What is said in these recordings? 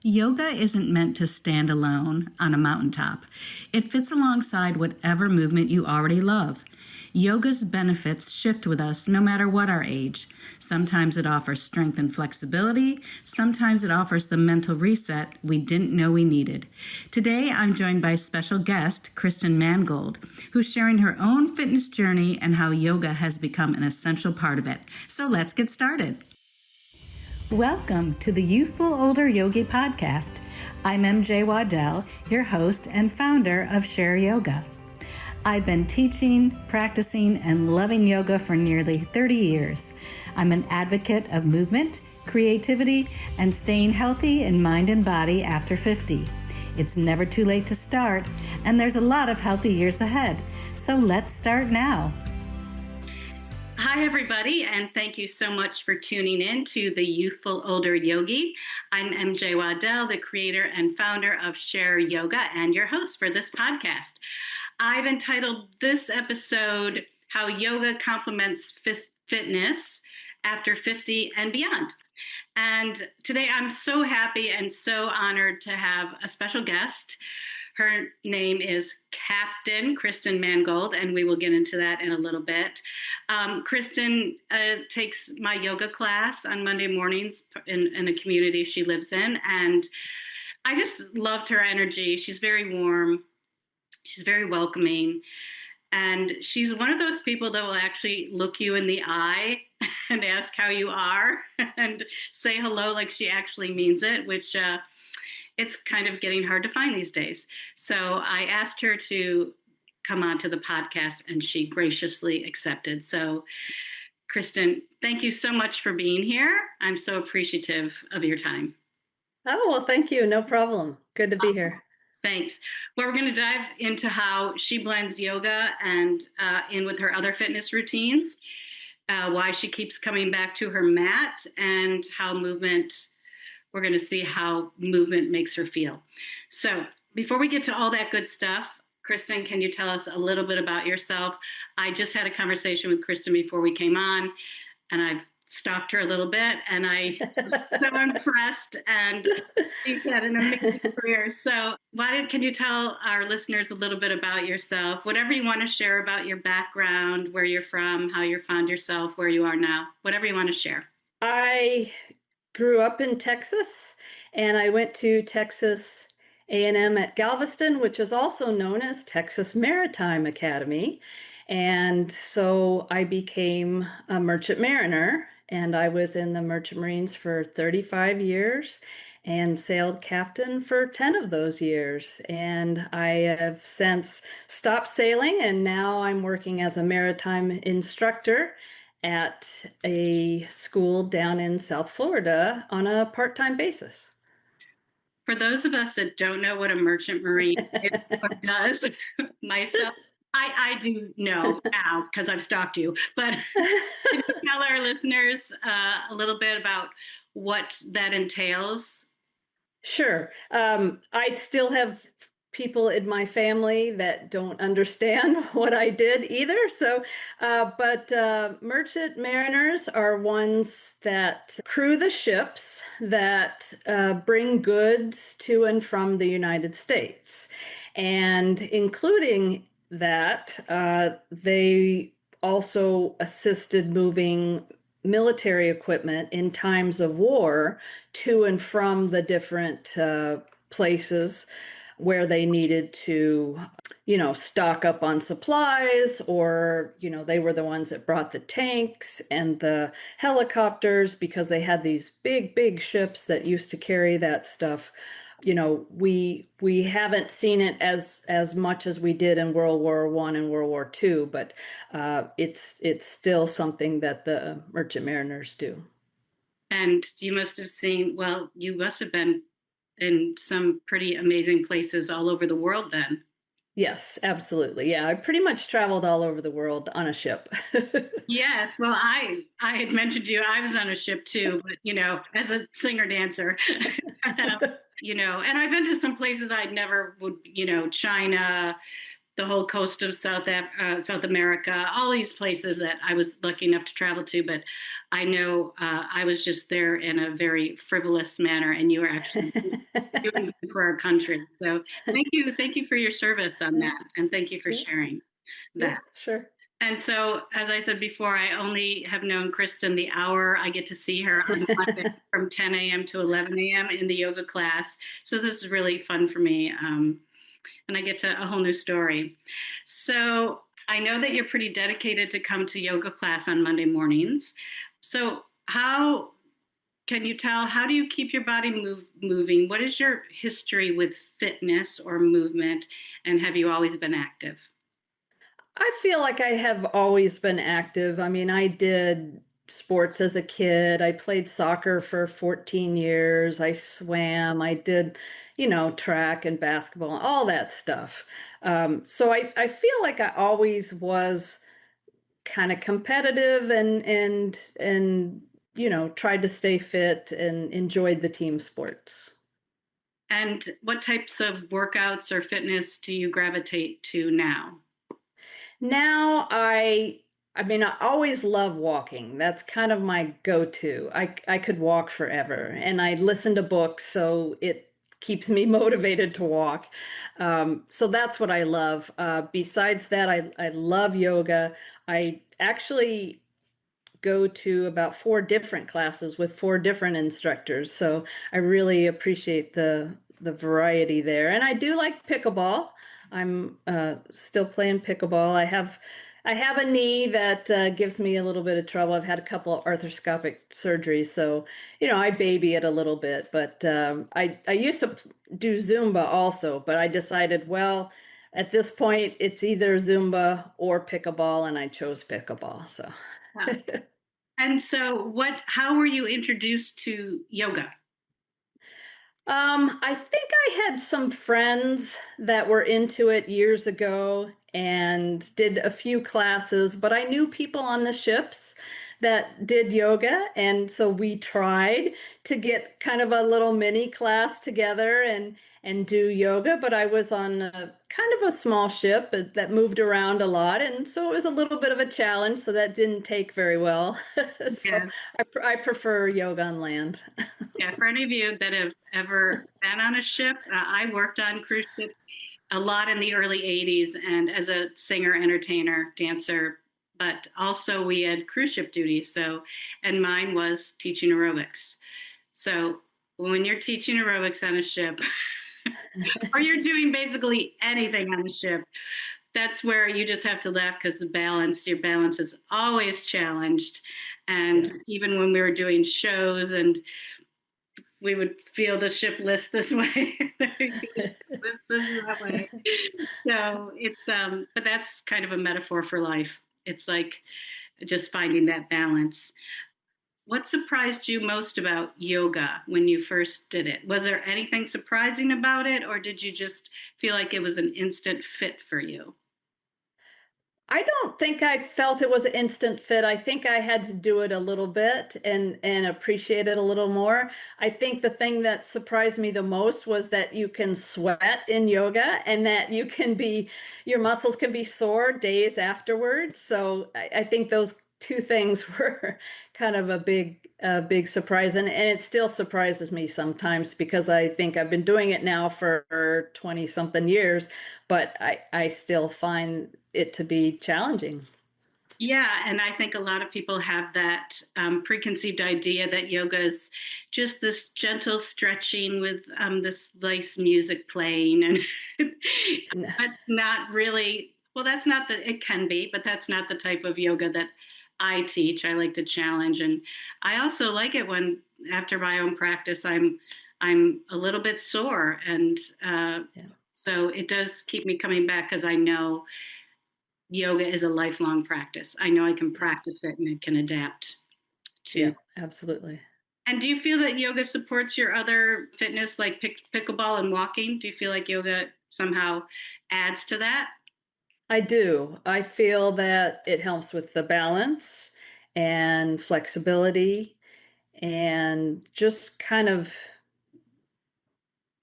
Yoga isn't meant to stand alone on a mountaintop. It fits alongside whatever movement you already love. Yoga's benefits shift with us no matter what our age. Sometimes it offers strength and flexibility. Sometimes it offers the mental reset we didn't know we needed. Today, I'm joined by special guest, Kristin Mangold, who's sharing her own fitness journey and how yoga has become an essential part of it. So let's get started. Welcome to the Youthful Older Yogi podcast. I'm MJ Waddell, your host and founder of Share Yoga. I've been teaching, practicing, and loving yoga for nearly 30 years. I'm an advocate of movement, creativity, and staying healthy in mind and body after 50. It's never too late to start, and there's a lot of healthy years ahead. So let's start now. Hi, everybody, and thank you so much for tuning in to the Youthful Older Yogi. I'm MJ Waddell, the creator and founder of Share Yoga and your host for this podcast. I've entitled this episode, How Yoga Complements Fitness After 50 and Beyond. And today I'm so happy and so honored to have a special guest. Her name is Captain Kristin Mangold, and we will get into that in a little bit. Kristen takes my yoga class on Monday mornings in a community she lives in, and I just loved her energy. She's very warm. She's very welcoming, and she's one of those people that will actually look you in the eye and ask how you are and say hello like she actually means it, which it's kind of getting hard to find these days. So I asked her to come on to the podcast, and she graciously accepted. So, Kristen, thank you so much for being here. I'm so appreciative of your time. Oh, well, thank you. No problem. Good to be here. Thanks. Well, we're going to dive into how she blends yoga and in with her other fitness routines, why she keeps coming back to her mat, and how we're going to see how movement makes her feel. So before we get to all that good stuff, Kristen, can you tell us a little bit about yourself? I just had a conversation with Kristen before we came on, and I've stalked her a little bit, and I'm so impressed, and she's had an amazing career. So can you tell our listeners a little bit about yourself? Whatever you want to share about your background, where you're from, how you found yourself, where you are now, whatever you want to share. I grew up in Texas, and I went to Texas A&M at Galveston, which is also known as Texas Maritime Academy. And so I became a merchant mariner, and I was in the Merchant Marines for 35 years and sailed captain for 10 of those years. And I have since stopped sailing, and now I'm working as a maritime instructor at a school down in South Florida on a part-time basis. For those of us that don't know what a merchant marine is or does, myself, I do know now because I've stalked you, but can you tell our listeners a little bit about what that entails? Sure. I still have people in my family that don't understand what I did either. So, but merchant mariners are ones that crew the ships that bring goods to and from the United States. And including that, they also assisted moving military equipment in times of war to and from the different places where they needed to, stock up on supplies, or, they were the ones that brought the tanks and the helicopters because they had these big, big ships that used to carry that stuff. We haven't seen it as much as we did in World War I and World War II, but it's still something that the merchant mariners do. And you must have been in some pretty amazing places all over the world then. Yes, absolutely. Yeah, I pretty much traveled all over the world on a ship. Yes, well, I had mentioned to you, I was on a ship too, but, as a singer dancer, and I've been to some places I'd never would, China, the whole coast of South America, all these places that I was lucky enough to travel to. But I know I was just there in a very frivolous manner, and you were actually doing good for our country. So thank you for your service on that, and thank you for Yeah, sharing yeah, that. sure. And so, as I said before, I only have known Kristen the hour I get to see her on Monday from 10 a.m. to 11 a.m. in the yoga class. So this is really fun for me. And I get to a whole new story. So I know that you're pretty dedicated to come to yoga class on Monday mornings. So how can you tell, how do you keep your body moving? What is your history with fitness or movement? And have you always been active? I feel like I have always been active. I mean, I did sports as a kid. I played soccer for 14 years. I swam. I did, track and basketball, all that stuff. So I feel like I always was kind of competitive and tried to stay fit and enjoyed the team sports. And what types of workouts or fitness do you gravitate to now? Now I mean I always love walking. That's kind of my go-to. I could walk forever and I listen to books so it keeps me motivated to walk. So that's what I love. Besides that, I love yoga. I actually go to about four different classes with four different instructors. So I really appreciate the variety there. And I do like pickleball. I'm still playing pickleball. I have a knee that gives me a little bit of trouble. I've had a couple of arthroscopic surgeries, so I baby it a little bit. But I used to do Zumba also, but I decided, well, at this point, it's either Zumba or pickleball, and I chose pickleball. So. Yeah. And so how were you introduced to yoga? I think I had some friends that were into it years ago and did a few classes, but I knew people on the ships that did yoga, and so we tried to get kind of a little mini class together and do yoga, but I was on a kind of a small ship that moved around a lot, and so it was a little bit of a challenge, so that didn't take very well. So Yeah. I prefer yoga on land. Yeah, for any of you that have ever been on a ship, I worked on cruise ships a lot in the early 80s and as a singer, entertainer, dancer, but also we had cruise ship duty. So, and mine was teaching aerobics. So, when you're teaching aerobics on a ship, or you're doing basically anything on a ship, that's where you just have to laugh because your balance is always challenged. And Yeah. even when we were doing shows and we would feel the ship list this way, this is that way. So but that's kind of a metaphor for life. It's like just finding that balance. What surprised you most about yoga when you first did it? Was there anything surprising about it, or did you just feel like it was an instant fit for you? I don't think I felt it was an instant fit. I think I had to do it a little bit and appreciate it a little more. I think the thing that surprised me the most was that you can sweat in yoga and that your muscles can be sore days afterwards. So I think those two things were kind of a big surprise. And it still surprises me sometimes because I think I've been doing it now for 20 something years, but I still find it to be challenging. Yeah, and I think a lot of people have that preconceived idea that yoga is just this gentle stretching with this nice music playing, and that's not really, well, that's not the, it can be, but that's not the type of yoga that I teach. I like to challenge, and I also like it when after my own practice, I'm a little bit sore, and Yeah. so it does keep me coming back because I know yoga is a lifelong practice. I know I can practice Yes. it and it can adapt to. Yeah, absolutely. And do you feel that yoga supports your other fitness like pickleball and walking? Do you feel like yoga somehow adds to that? I do. I feel that it helps with the balance and flexibility and just kind of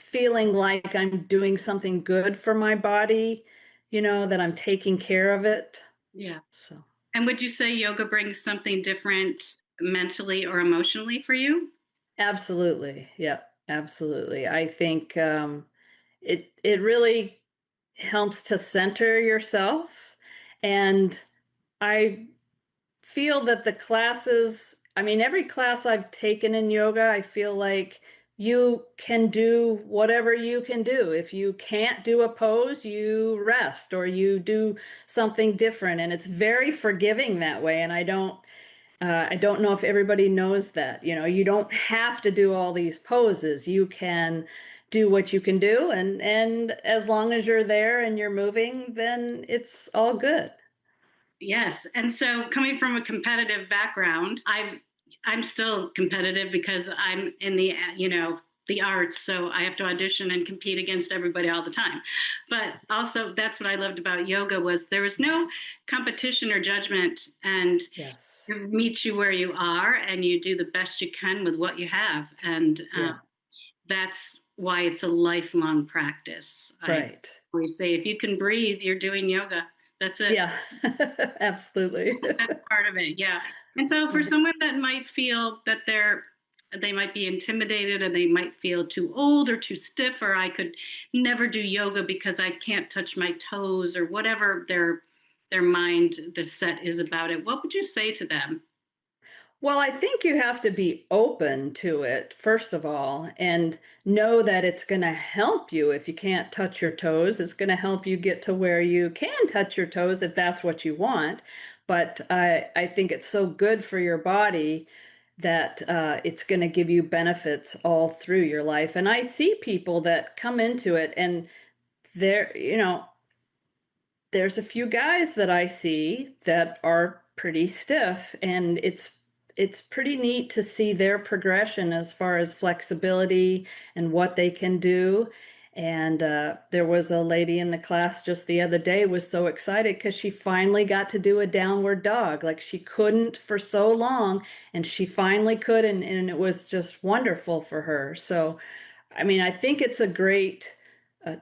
feeling like I'm doing something good for my body that I'm taking care of it. Yeah. So And would you say yoga brings something different mentally or emotionally for you? absolutely. Yeah, absolutely. I think it really helps to center yourself. And I feel that the classes, I mean, every class I've taken in yoga, I feel like you can do whatever you can do. If you can't do a pose, you rest or you do something different. And it's very forgiving that way. And I don't know if everybody knows that. You don't have to do all these poses. You can do what you can do, and as long as you're there and you're moving, then it's all good. Yes. And so coming from a competitive background, I'm still competitive because I'm in the, the arts, so I have to audition and compete against everybody all the time. But also that's what I loved about yoga was there was no competition or judgment, and Yes. it meets you where you are and you do the best you can with what you have. And Yeah. that's why it's a lifelong practice. I Right. always say if you can breathe, you're doing yoga. That's it. Yeah. Absolutely. That's part of it, yeah. And so for someone that might feel that they might be intimidated or they might feel too old or too stiff or I could never do yoga because I can't touch my toes or whatever their mind the set is about it, what would you say to them? Well, I think you have to be open to it, first of all, and know that it's going to help you if you can't touch your toes. It's going to help you get to where you can touch your toes if that's what you want. But I think it's so good for your body that it's going to give you benefits all through your life. And I see people that come into it and there's a few guys that I see that are pretty stiff, and it's pretty neat to see their progression as far as flexibility and what they can do. And there was a lady in the class just the other day was so excited because she finally got to do a downward dog. Like she couldn't for so long, and she finally could, and it was just wonderful for her. So, I mean, I think it's a great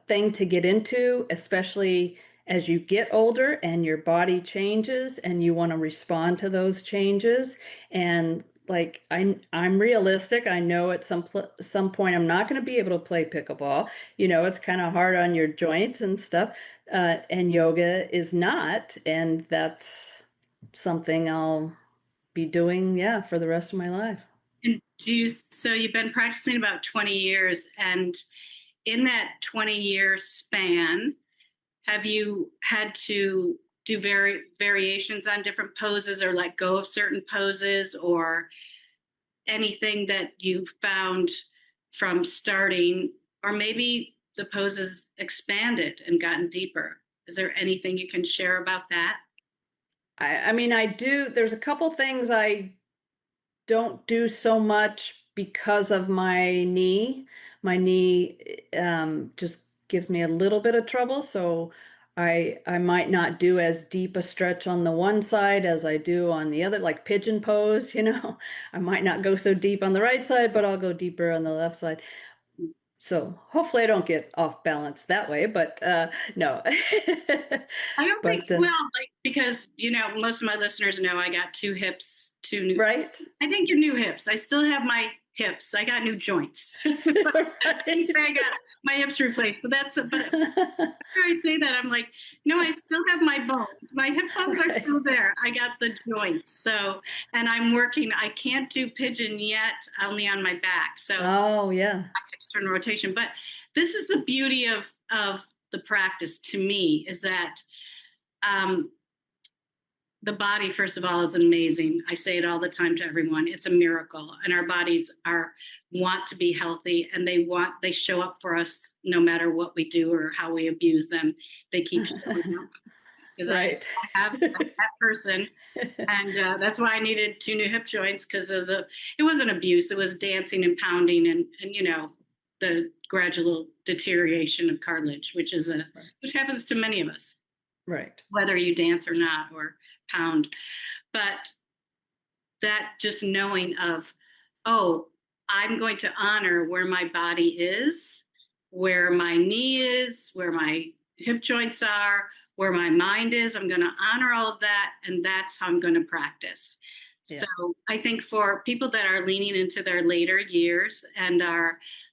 thing to get into, especially as you get older and your body changes and you want to respond to those changes. And like I'm realistic. I know at some point I'm not going to be able to play pickleball. It's kind of hard on your joints and stuff. And yoga is not, and that's something I'll be doing, yeah, for the rest of my life. And so you've been practicing about 20 years, and in that 20-year span, have you had to do variations on different poses or let go of certain poses or anything that you found from starting, or maybe the poses expanded and gotten deeper? Is there anything you can share about that? I mean, I do. There's a couple things I don't do so much because of my knee. My knee just gives me a little bit of trouble, so I might not do as deep a stretch on the one side as I do on the other, like pigeon pose. I might not go so deep on the right side, but I'll go deeper on the left side. So hopefully I don't get off balance that way, but no. I don't think But you will, like, because most of my listeners know I got two hips, two new. right. I didn't get new hips. I still have my hips. I got new joints. I got my hips replaced. But after I say that, I'm like, no, I still have my bones. My hip bones are still there. I got the joints. So, and I'm working. I can't do pigeon yet, only on my back. So, Oh, yeah. external rotation. But this is the beauty of the practice to me is that um, the body, first of all, is amazing. I say it all the time to everyone. It's a miracle. And our bodies want to be healthy, and they show up for us no matter what we do or how we abuse them. They keep showing up. Because Right. I have that person. And that's why I needed two new hip joints because it wasn't abuse. It was dancing and pounding and the gradual deterioration of cartilage, which happens to many of us, Right. whether you dance or not or pound. But that just knowing of, oh, I'm going to honor where my body is, where my knee is, where my hip joints are, where my mind is. I'm going to honor all of that, and that's how I'm going to practice. Yeah. So I think for people that are leaning into their later years and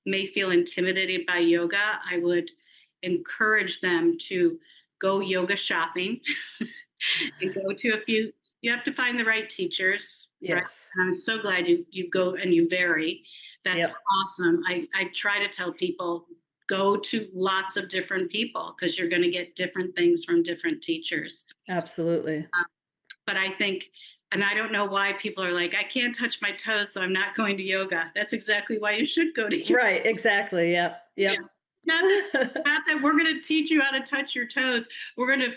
may feel intimidated by yoga, I would encourage them to go yoga shopping and go to a few. You have to find the right teachers, right? Yes. And I'm so glad you go and you vary. That's Yep. awesome. I try to tell people go to lots of different people because you're going to get different things from different teachers. Absolutely. But I think, and I don't know why people are like, I can't touch my toes, so I'm not going to yoga. That's exactly why you should go to yoga. Right. Exactly. Yep. Yep. Not that we're going to teach you how to touch your toes. We're going to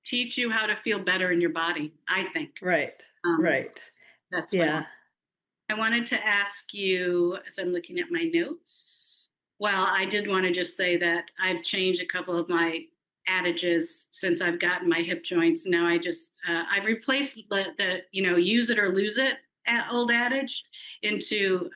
teach you how to feel better in your body, I think. Right. Um, Right. That's Yeah. what I wanted to ask you as I'm looking at my notes. Well, I did want to just say that I've changed a couple of my adages since I've gotten my hip joints. Now I've replaced the use it or lose it old adage into,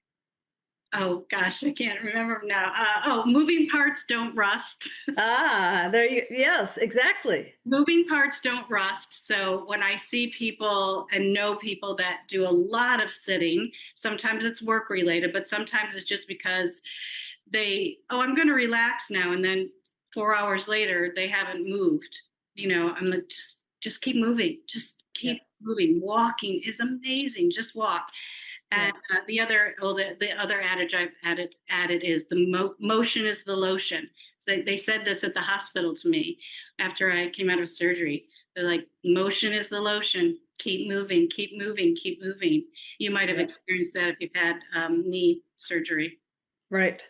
oh gosh, I can't remember now. Moving parts don't rust. There you, yes, exactly. Moving parts don't rust. So when I see people and know people that do a lot of sitting, sometimes it's work related, but sometimes it's just because I'm going to relax now. And then 4 hours later, they haven't moved. I'm like, just keep moving. Just keep moving. Walking is amazing. Just walk. And the other adage I've added is the motion is the lotion. They said this at the hospital to me after I came out of surgery. They're like, motion is the lotion. Keep moving, keep moving, keep moving. You might have experienced that if you've had knee surgery. Right.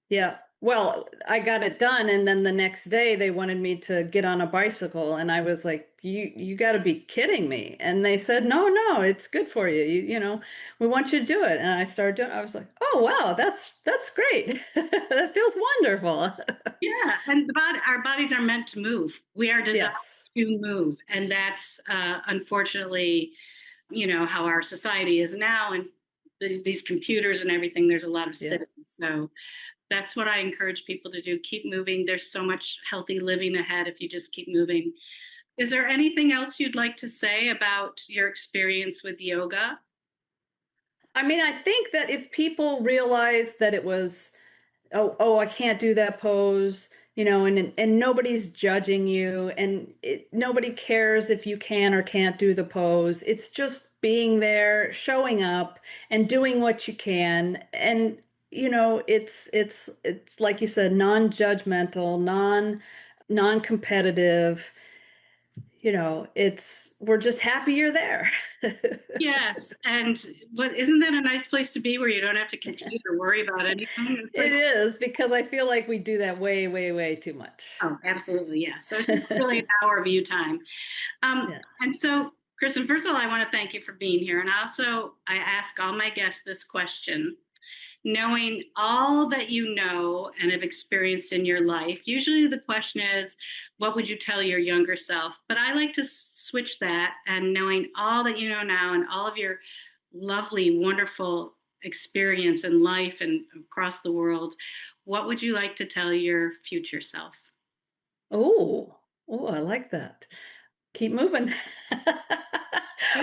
Yeah. Well, I got it done, and then the next day they wanted me to get on a bicycle, and I was like, "You got to be kidding me!" And they said, "No, no, it's good for you. We want you to do it." And I started doing. I was like, "Oh wow, that's great. That feels wonderful." Yeah, and our bodies are meant to move. We are designed Yes. to move, and that's unfortunately, how our society is now, and these computers and everything. There's a lot of sitting, so that's what I encourage people to do. Keep moving. There's so much healthy living ahead if you just keep moving. Is there anything else you'd like to say about your experience with yoga? I mean, I think that if people realize that it was, oh, I can't do that pose, and nobody's judging you, and nobody cares if you can or can't do the pose. It's just being there, showing up, and doing what you can. And it's like you said, non-judgmental, non-competitive. We're just happy you're there. Yes, and isn't that a nice place to be where you don't have to compete or worry about anything? It is, because I feel like we do that way, way, way too much. Oh, absolutely, yeah. So it's just really an hour of you time. And so, Kristen, first of all, I want to thank you for being here. And also, I ask all my guests this question. Knowing all that you know and have experienced in your life, usually the question is, what would you tell your younger self? But I like to switch that, and knowing all that you know now and all of your lovely, wonderful experience in life and across the world, what would you like to tell your future self? Oh, I like that. Keep moving.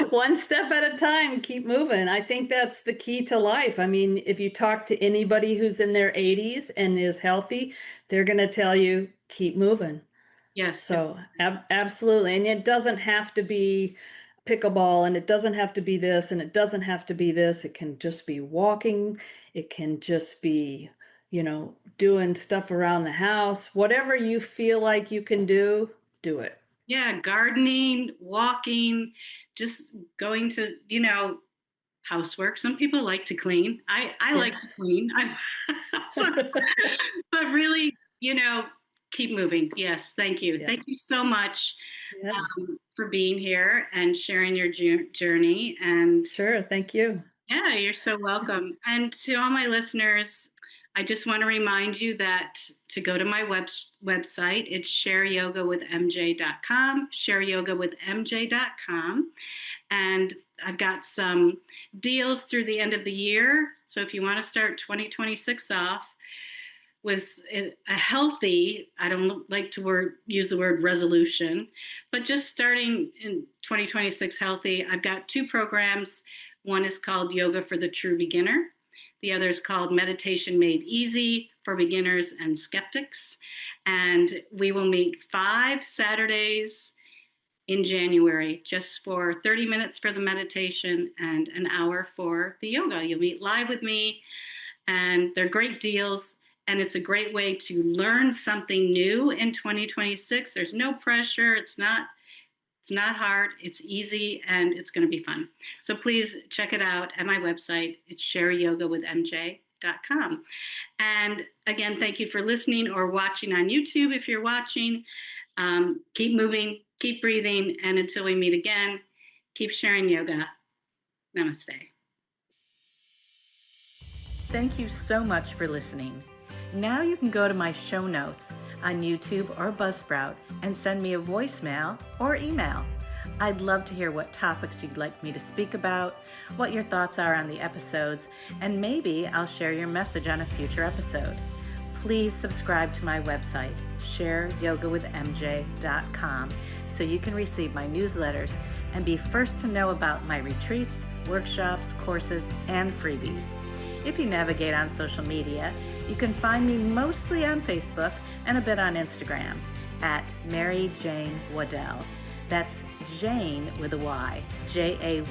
One step at a time, keep moving. I think that's the key to life. I mean, if you talk to anybody who's in their 80s and is healthy, they're going to tell you, keep moving. Yes. So, absolutely. And it doesn't have to be pickleball, and it doesn't have to be this, and it doesn't have to be this. It can just be walking. It can just be, doing stuff around the house. Whatever you feel like you can do it. Yeah, gardening, walking, just going to, housework. Some people like to clean. I like to clean. But really, keep moving. Yes, thank you. Yeah. Thank you so much Yeah. for being here and sharing your journey. And Sure, thank you. yeah, you're so welcome. And to all my listeners, I just want to remind you that to go to my website. It's shareyogawithmj.com, shareyogawithmj.com. And I've got some deals through the end of the year. So if you want to start 2026 off, with a healthy, I don't like to use the word resolution, but just starting in 2026 healthy. I've got 2 programs. One is called Yoga for the True Beginner. The other is called Meditation Made Easy for Beginners and Skeptics. And we will meet 5 Saturdays in January, just for 30 minutes for the meditation and an hour for the yoga. You'll meet live with me, and they're great deals. And it's a great way to learn something new in 2026. There's no pressure. It's not hard. It's easy, and it's going to be fun. So please check it out at my website. It's shareyogawithmj.com. And again, thank you for listening or watching on YouTube. If you're watching, keep moving, keep breathing, and until we meet again, keep sharing yoga. Namaste. Thank you so much for listening. Now you can go to my show notes on YouTube or Buzzsprout and send me a voicemail or email. I'd love to hear what topics you'd like me to speak about, what your thoughts are on the episodes, and maybe I'll share your message on a future episode. Please subscribe to my website, shareyogawithmj.com, so you can receive my newsletters and be first to know about my retreats, workshops, courses, and freebies. If you navigate on social media, you can find me mostly on Facebook and a bit on Instagram at Mary Jane Waddell. That's Jane with a Y, Jayne.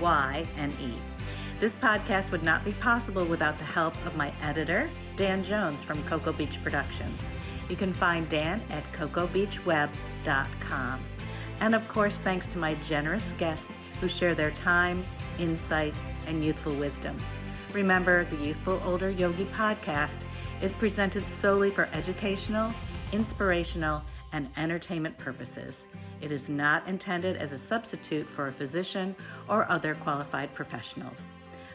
This podcast would not be possible without the help of my editor, Dan Jones from Cocoa Beach Productions. You can find Dan at cocoabeachweb.com. And of course, thanks to my generous guests who share their time, insights, and youthful wisdom. Remember, the Youthful Older Yogi podcast is presented solely for educational, inspirational, and entertainment purposes. It is not intended as a substitute for a physician or other qualified professionals.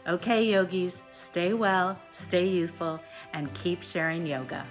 Okay, yogis, stay well, stay youthful, and keep sharing yoga.